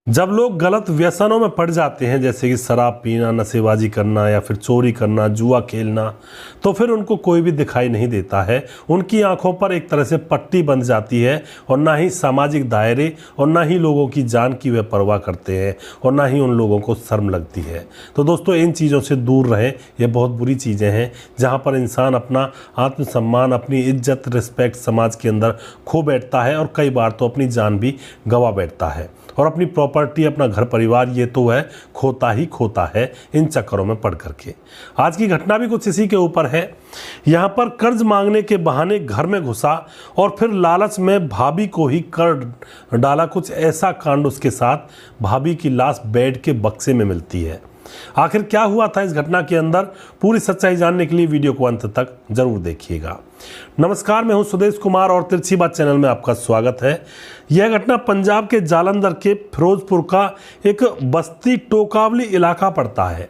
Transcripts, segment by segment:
जब लोग गलत व्यसनों में पड़ जाते हैं, जैसे कि शराब पीना, नशेबाजी करना या फिर चोरी करना, जुआ खेलना, तो फिर उनको कोई भी दिखाई नहीं देता है। उनकी आंखों पर एक तरह से पट्टी बंध जाती है और ना ही सामाजिक दायरे और ना ही लोगों की जान की वे परवाह करते हैं और ना ही उन लोगों को शर्म लगती है। तो दोस्तों, इन चीज़ों से दूर रहें। ये बहुत बुरी चीज़ें हैं जहाँ पर इंसान अपना आत्मसम्मान, अपनी इज्जत, रिस्पेक्ट समाज के अंदर खो बैठता है और कई बार तो अपनी जान भी गंवा बैठता है और अपनी प्रॉपर्टी, अपना घर परिवार, ये तो वह खोता ही खोता है इन चक्करों में पड़ करके। आज की घटना भी कुछ इसी के ऊपर है। यहाँ पर कर्ज मांगने के बहाने घर में घुसा और फिर लालच में भाभी को ही कर डाला। कुछ ऐसा कांड उसके साथ, भाभी की लाश बेड के बक्से में मिलती है। आखिर क्या हुआ था इस घटना के अंदर, पूरी सच्चाई जानने के लिए वीडियो को अंत तक जरूर देखिएगा। नमस्कार, मैं हूं सुदेश कुमार और तिरछी बात चैनल में आपका स्वागत है। यह घटना पंजाब के जालंधर के फिरोजपुर का एक बस्ती टोकावली इलाका पड़ता है।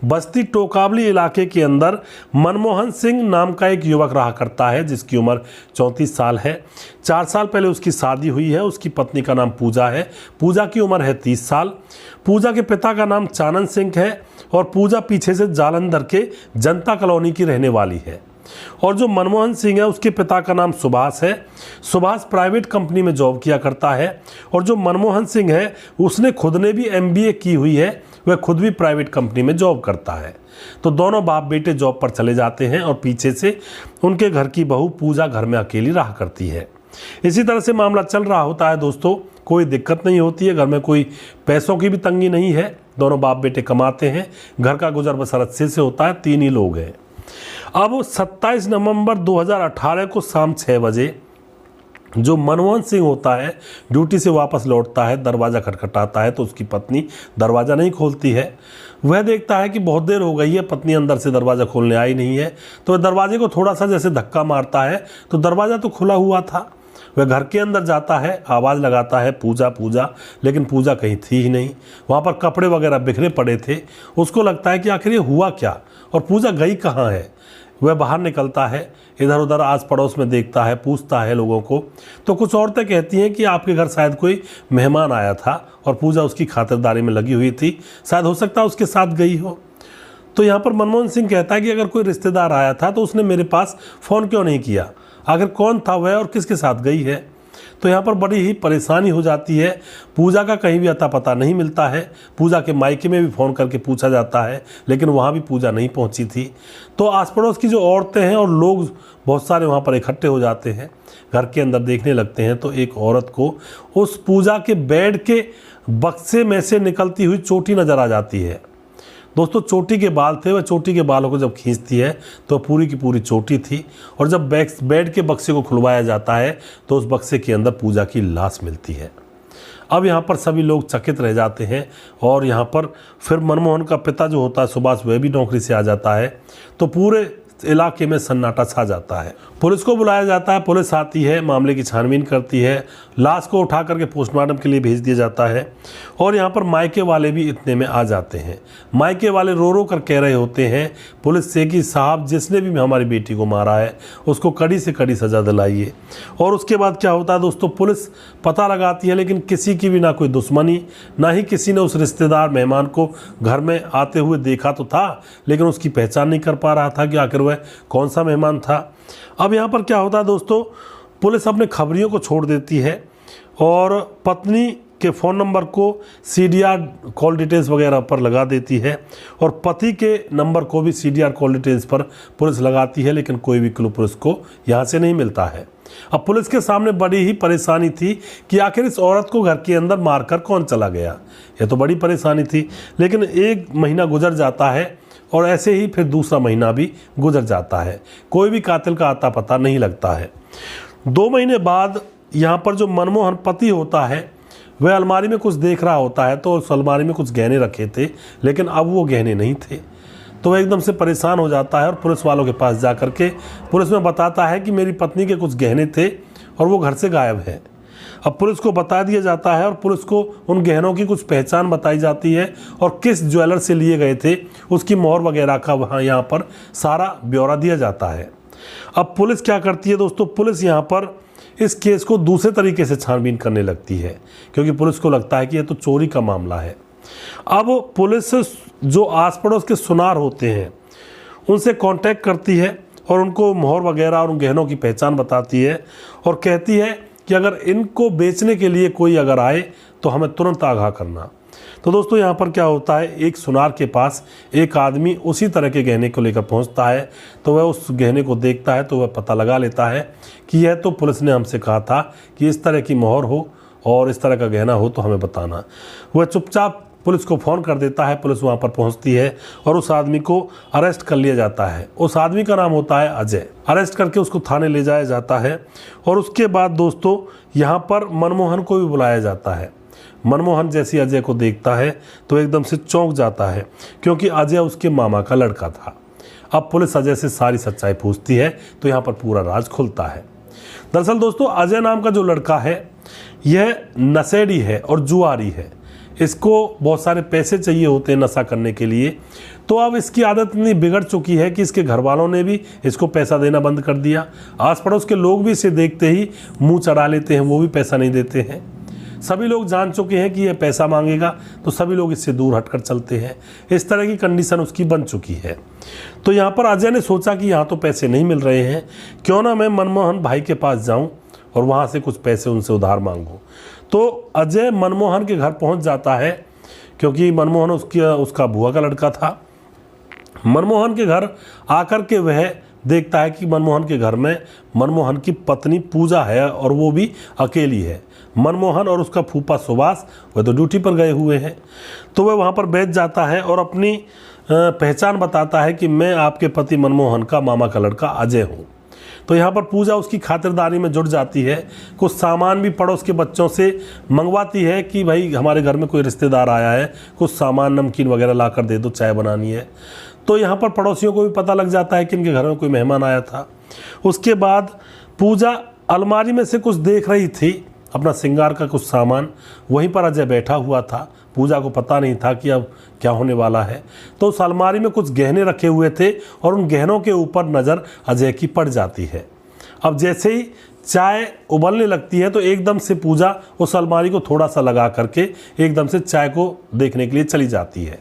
बस्ती टोकावली इलाके के अंदर मनमोहन सिंह नाम का एक युवक रहा करता है, जिसकी उम्र 34 साल है। 4 साल पहले उसकी शादी हुई है। उसकी पत्नी का नाम पूजा है। पूजा की उम्र है 30 साल। पूजा के पिता का नाम चानन सिंह है और पूजा पीछे से जालंधर के जनता कॉलोनी की रहने वाली है। और जो मनमोहन सिंह है, उसके पिता का नाम सुभाष है। सुभाष प्राइवेट कंपनी में जॉब किया करता है और जो मनमोहन सिंह है, उसने खुद ने भी MBA की हुई है। वह खुद भी प्राइवेट कंपनी में जॉब करता है। तो दोनों बाप बेटे जॉब पर चले जाते हैं और पीछे से उनके घर की बहू पूजा घर में अकेली रहा करती है। इसी तरह से मामला चल रहा होता है दोस्तों। कोई दिक्कत नहीं होती है, घर में कोई पैसों की भी तंगी नहीं है। दोनों बाप बेटे कमाते हैं, घर का गुजर बसर अच्छे से होता है। 3 ही लोग हैं। अब 27 नवंबर 2018 को शाम 6 बजे जो मनमोहन सिंह होता है, ड्यूटी से वापस लौटता है। दरवाज़ा खटखटाता है तो उसकी पत्नी दरवाज़ा नहीं खोलती है। वह देखता है कि बहुत देर हो गई है, पत्नी अंदर से दरवाज़ा खोलने आई नहीं है। तो वह दरवाजे को थोड़ा सा जैसे धक्का मारता है तो दरवाज़ा तो खुला हुआ था। वह घर के अंदर जाता है, आवाज़ लगाता है पूजा पूजा, लेकिन पूजा कहीं थी ही नहीं। वहाँ पर कपड़े वगैरह बिखरे पड़े थे। उसको लगता है कि आखिर ये हुआ क्या और पूजा गई कहाँ है। वह बाहर निकलता है, इधर उधर आस पड़ोस में देखता है, पूछता है लोगों को। तो कुछ औरतें कहती हैं कि आपके घर शायद कोई मेहमान आया था और पूजा उसकी खातिरदारी में लगी हुई थी, शायद हो सकता है उसके साथ गई हो। तो यहाँ पर मनमोहन सिंह कहता है कि अगर कोई रिश्तेदार आया था तो उसने मेरे पास फ़ोन क्यों नहीं किया, आखिर कौन था वह और किसके साथ गई है। तो यहाँ पर बड़ी ही परेशानी हो जाती है। पूजा का कहीं भी अता पता नहीं मिलता है। पूजा के मायके में भी फ़ोन करके पूछा जाता है, लेकिन वहाँ भी पूजा नहीं पहुँची थी। तो आस पड़ोस की जो औरतें हैं और लोग बहुत सारे वहाँ पर इकट्ठे हो जाते हैं, घर के अंदर देखने लगते हैं। तो एक औरत को उस पूजा के बेड के बक्से में से निकलती हुई चोटी नज़र आ जाती है। दोस्तों, चोटी के बाल थे। वह चोटी के बालों को जब खींचती है तो पूरी की पूरी चोटी थी। और जब बेड के बक्से को खुलवाया जाता है तो उस बक्से के अंदर पूजा की लाश मिलती है। अब यहाँ पर सभी लोग चकित रह जाते हैं और यहाँ पर फिर मनमोहन का पिता जो होता है सुभाष, वह भी नौकरी से आ जाता है। तो पूरे इलाके में सन्नाटा छा जाता है। पुलिस को बुलाया जाता है। पुलिस आती है, मामले की छानबीन करती है। लाश को उठा करके पोस्टमार्टम के लिए भेज दिया जाता है। और यहाँ पर मायके वाले भी इतने में आ जाते हैं। मायके वाले रो रो कर कह रहे होते हैं पुलिस से कि साहब, जिसने भी हमारी बेटी को मारा है उसको कड़ी से कड़ी सज़ा दिलाइए। और उसके बाद क्या होता है दोस्तों, पुलिस पता लगाती है, लेकिन किसी की भी ना कोई दुश्मनी, ना ही किसी ने उस रिश्तेदार मेहमान को घर में आते हुए देखा तो था, लेकिन उसकी पहचान नहीं कर पा रहा था कि आखिर वह कौन सा मेहमान था। अब यहाँ पर क्या होता है दोस्तों, पुलिस अपने खबरियों को छोड़ देती है और पत्नी के फ़ोन नंबर को CDR कॉल डिटेल्स वगैरह पर लगा देती है और पति के नंबर को भी CDR कॉल डिटेल्स पर पुलिस लगाती है, लेकिन कोई भी क्लू पुलिस को यहाँ से नहीं मिलता है। अब पुलिस के सामने बड़ी ही परेशानी थी कि आखिर इस औरत को घर के अंदर मारकर कौन चला गया। यह तो बड़ी परेशानी थी। लेकिन 1 महीना गुजर जाता है और ऐसे ही फिर दूसरा महीना भी गुजर जाता है। कोई भी कातिल का आता पता नहीं लगता है। 2 महीने बाद यहाँ पर जो मनमोहन पति होता है, वह अलमारी में कुछ देख रहा होता है। तो उस अलमारी में कुछ गहने रखे थे, लेकिन अब वो गहने नहीं थे। तो वह एकदम से परेशान हो जाता है और पुलिस वालों के पास जा कर के पुलिस में बताता है कि मेरी पत्नी के कुछ गहने थे और वो घर से गायब है। अब पुलिस को बता दिया जाता है और पुलिस को उन गहनों की कुछ पहचान बताई जाती है और किस ज्वेलर से लिए गए थे उसकी मोहर वगैरह का वहाँ यहाँ पर सारा ब्यौरा दिया जाता है। अब पुलिस क्या करती है दोस्तों, पुलिस यहाँ पर इस केस को दूसरे तरीके से छानबीन करने लगती है, क्योंकि पुलिस को लगता है कि यह तो चोरी का मामला है। अब पुलिस जो आस पड़ोस के सुनार होते हैं उनसे कांटेक्ट करती है और उनको मोहर वगैरह और उन गहनों की पहचान बताती है और कहती है कि अगर इनको बेचने के लिए कोई अगर आए तो हमें तुरंत आगाह करना। तो दोस्तों यहाँ पर क्या होता है, एक सुनार के पास एक आदमी उसी तरह के गहने को लेकर पहुँचता है। तो वह उस गहने को देखता है तो वह पता लगा लेता है कि यह तो पुलिस ने हमसे कहा था कि इस तरह की मोहर हो और इस तरह का गहना हो तो हमें बताना। वह चुपचाप पुलिस को फ़ोन कर देता है। पुलिस वहाँ पर पहुँचती है और उस आदमी को अरेस्ट कर लिया जाता है। उस आदमी का नाम होता है अजय। अरेस्ट करके उसको थाने ले जाया जाता है और उसके बाद दोस्तों यहाँ पर मनमोहन को भी बुलाया जाता है। मनमोहन जैसे अजय को देखता है तो एकदम से चौंक जाता है, क्योंकि अजय उसके मामा का लड़का था। अब पुलिस अजय से सारी सच्चाई पूछती है तो यहाँ पर पूरा राज खुलता है। दरअसल दोस्तों अजय नाम का जो लड़का है यह नशेड़ी है और जुआरी है। इसको बहुत सारे पैसे चाहिए होते हैं नशा करने के लिए। तो अब इसकी आदत इतनी बिगड़ चुकी है कि इसके घर वालों ने भी इसको पैसा देना बंद कर दिया। आस पड़ोस के लोग भी इसे देखते ही मुंह चढ़ा लेते हैं, वो भी पैसा नहीं देते हैं। सभी लोग जान चुके हैं कि यह पैसा मांगेगा तो सभी लोग इससे दूर हटकर चलते हैं। इस तरह की कंडीशन उसकी बन चुकी है। तो यहाँ पर अजय ने सोचा कि यहाँ तो पैसे नहीं मिल रहे हैं, क्यों ना मैं मनमोहन भाई के पास जाऊँ और वहाँ से कुछ पैसे उनसे उधार मांगूँ। तो अजय मनमोहन के घर पहुँच जाता है, क्योंकि मनमोहन उसका बुआ का लड़का था। मनमोहन के घर आकर के वह देखता है कि मनमोहन के घर में मनमोहन की पत्नी पूजा है और वो भी अकेली है। मनमोहन और उसका फूफा सुभाष वह तो ड्यूटी पर गए हुए हैं। तो वह वहाँ पर बैठ जाता है और अपनी पहचान बताता है कि मैं आपके पति मनमोहन का मामा का लड़का अजय हूँ। तो यहाँ पर पूजा उसकी खातिरदारी में जुट जाती है। कुछ सामान भी पड़ोस के बच्चों से मंगवाती है कि भाई हमारे घर में कोई रिश्तेदार आया है, कुछ सामान नमकीन वगैरह ला कर दे दो, चाय बनानी है। तो यहाँ पर पड़ोसियों को भी पता लग जाता है कि इनके घर में कोई मेहमान आया था। उसके बाद पूजा अलमारी में से कुछ देख रही थी, अपना श्रृंगार का कुछ सामान। वहीं पर अजय बैठा हुआ था। पूजा को पता नहीं था कि अब क्या होने वाला है। तो उस अलमारी में कुछ गहने रखे हुए थे और उन गहनों के ऊपर नज़र अजय की पड़ जाती है। अब जैसे ही चाय उबलने लगती है तो एकदम से पूजा उस अलमारी को थोड़ा सा लगा करके एकदम से चाय को देखने के लिए चली जाती है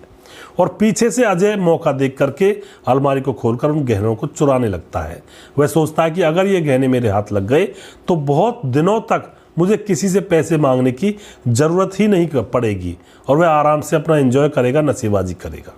और पीछे से अजय मौका देख करके अलमारी को खोलकर उन गहनों को चुराने लगता है। वह सोचता है कि अगर ये गहने मेरे हाथ लग गए तो बहुत दिनों तक मुझे किसी से पैसे मांगने की ज़रूरत ही नहीं पड़ेगी और वह आराम से अपना एंजॉय करेगा, नशेबाजी करेगा।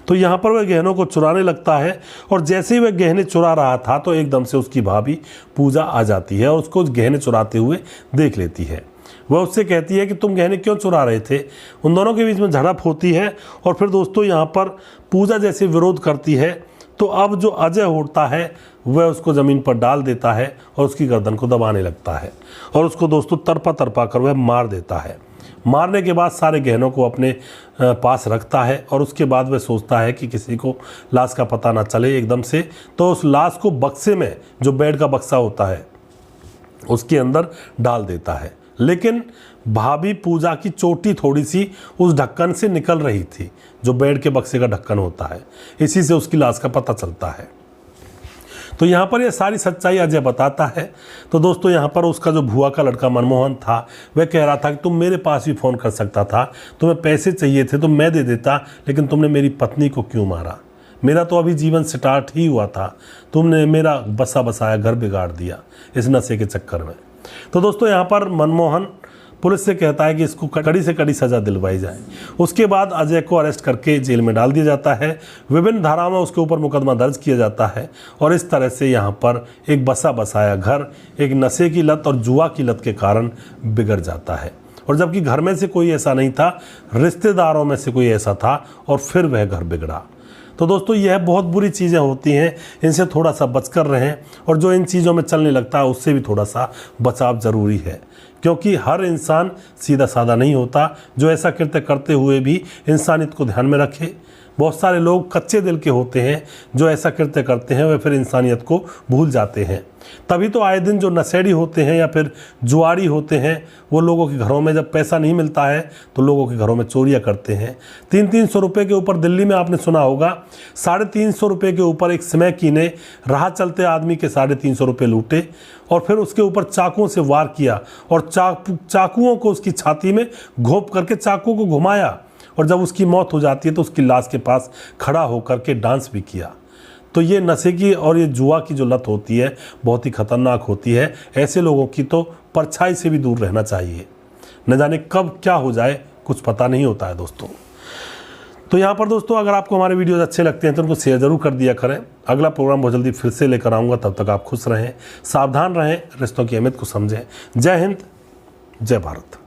तो यहाँ पर वह गहनों को चुराने लगता है और जैसे ही वह गहने चुरा रहा था तो एकदम से उसकी भाभी पूजा आ जाती है और उसको गहने चुराते हुए देख लेती है। वह उससे कहती है कि तुम गहने क्यों चुरा रहे थे। उन दोनों के बीच में झड़प होती है और फिर दोस्तों यहाँ पर पूजा जैसे विरोध करती है तो अब जो अजय होता है वह उसको ज़मीन पर डाल देता है और उसकी गर्दन को दबाने लगता है और उसको दोस्तों तरपा तरपा कर वह मार देता है। मारने के बाद सारे गहनों को अपने पास रखता है और उसके बाद वह सोचता है कि किसी को लाश का पता ना चले एकदम से। तो उस लाश को बक्से में, जो बेड का बक्सा होता है, उसके अंदर डाल देता है। लेकिन भाभी पूजा की चोटी थोड़ी सी उस ढक्कन से निकल रही थी, जो बेड के बक्से का ढक्कन होता है। इसी से उसकी लाश का पता चलता है। तो यहाँ पर यह सारी सच्चाई अजय बताता है। तो दोस्तों यहाँ पर उसका जो भुआ का लड़का मनमोहन था वह कह रहा था कि तुम मेरे पास भी फ़ोन कर सकता था, तुम्हें पैसे चाहिए थे तो मैं दे देता, लेकिन तुमने मेरी पत्नी को क्यों मारा। मेरा तो अभी जीवन स्टार्ट ही हुआ था, तुमने मेरा बसा बसाया घर बिगाड़ दिया इस नशे के चक्कर में। तो दोस्तों यहाँ पर मनमोहन पुलिस से कहता है कि इसको कड़ी से कड़ी सज़ा दिलवाई जाए। उसके बाद अजय को अरेस्ट करके जेल में डाल दिया जाता है। विभिन्न धाराओं में उसके ऊपर मुकदमा दर्ज किया जाता है और इस तरह से यहाँ पर एक बसा बसाया घर एक नशे की लत और जुआ की लत के कारण बिगड़ जाता है। और जबकि घर में से कोई ऐसा नहीं था, रिश्तेदारों में से कोई ऐसा था और फिर वह घर बिगड़ा। तो दोस्तों यह बहुत बुरी चीज़ें होती हैं, इनसे थोड़ा सा बचकर रहें और जो इन चीज़ों में चलने लगता है उससे भी थोड़ा सा बचाव ज़रूरी है, क्योंकि हर इंसान सीधा साधा नहीं होता। जो ऐसा कृत्य करते हुए भी इंसानियत को ध्यान में रखे। बहुत सारे लोग कच्चे दिल के होते हैं, जो ऐसा कृत्य करते हैं वे फिर इंसानियत को भूल जाते हैं। तभी तो आए दिन जो नशेड़ी होते हैं या फिर जुआरी होते हैं वो लोगों के घरों में जब पैसा नहीं मिलता है तो लोगों के घरों में चोरियां करते हैं। 300-300 रुपये के ऊपर दिल्ली में आपने सुना होगा 350 रुपये के ऊपर एक स्मैकी ने राह चलते आदमी के 350 रुपये लूटे और फिर उसके ऊपर चाकुओं से वार किया और चाकुओं को उसकी छाती में घोंप करके चाकू को घुमाया, और जब उसकी मौत हो जाती है तो उसकी लाश के पास खड़ा होकर के डांस भी किया। तो ये नशे की और ये जुआ की जो लत होती है बहुत ही खतरनाक होती है। ऐसे लोगों की तो परछाई से भी दूर रहना चाहिए, न जाने कब क्या हो जाए कुछ पता नहीं होता है दोस्तों। तो यहाँ पर दोस्तों अगर आपको हमारे वीडियोज़ अच्छे लगते हैं तो उनको शेयर जरूर कर दिया करें। अगला प्रोग्राम बहुत जल्दी फिर से लेकर आऊँगा, तब तक आप खुश रहें, सावधान रहें, रिश्तों की अहमियत को समझें। जय हिंद, जय भारत।